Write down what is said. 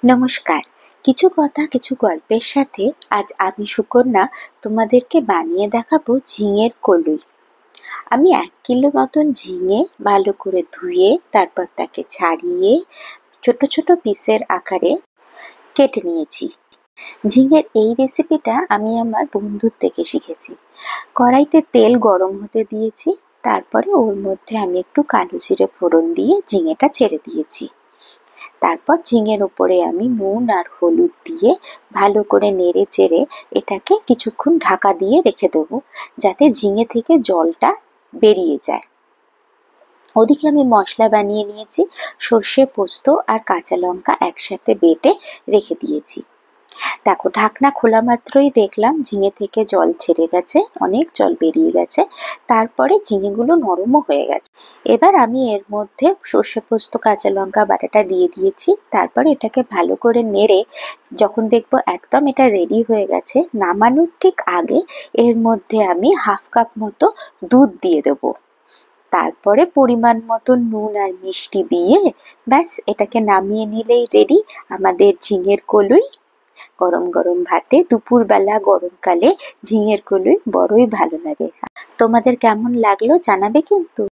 নমস্কার। কিছু কথা কিছু গল্পের সাথে আজ আমি সুকন্যা তোমাদেরকে বানিয়ে দেখাবো ঝিঙের কলুই। আমি 1 কিলো মতন ঝিঙে ভালো করে ধুয়ে তারপর তাকে ছাড়িয়ে ছোট ছোট পিসের আকারে কেটে নিয়েছি। ঝিঙের এই রেসিপিটা আমি আমার বন্ধুর থেকে শিখেছি। কড়াইতে তেল গরম হতে দিয়েছি, তারপরে ওর মধ্যে আমি একটু কালো জিরে ফোড়ন দিয়ে ঝিঙেটা ছেড়ে দিয়েছি। তারপর ঝিঙের উপরে আমি নুন আর হলুদ দিয়ে ভালো করে নেড়ে চেড়ে এটাকে কিছুক্ষণ ঢাকা দিয়ে রেখে দেবো, যাতে ঝিঙে থেকে জলটা বেরিয়ে যায়। ওদিকে আমি মশলা বানিয়ে নিয়েছি। সর্ষে, পোস্ত আর কাঁচা লঙ্কা একসাথে বেটে রেখে দিয়েছি। দেখো, ঢাকনা খোলা মাত্রই দেখলাম ঝিঙে থেকে জল ছেড়ে গেছে, অনেক জল বেরিয়ে গেছে। তারপরে ঝিঙেগুলো নরমও হয়ে গেছে। এবার আমি এর মধ্যে সর্ষে, পোস্ত, কাঁচা লঙ্কা বাটাটা দিয়ে দিয়েছি। তারপরে এটাকে ভালো করে নেড়ে যখন দেখবো একদম এটা রেডি হয়ে গেছে, নামানোর ঠিক আগে এর মধ্যে আমি 1/2 কাপ মতো দুধ দিয়ে দেবো। তারপরে পরিমাণ মতো নুন আর মিষ্টি দিয়ে ব্যাস এটাকে নামিয়ে নিলেই রেডি আমাদের ঝিঙের কলুই। গরম গরম ভাতে দুপুরবেলা গরমকালে ঝিঙের কলুই বড়ই ভালো লাগে। তোমাদের কেমন লাগলো জানাবে কিন্তু।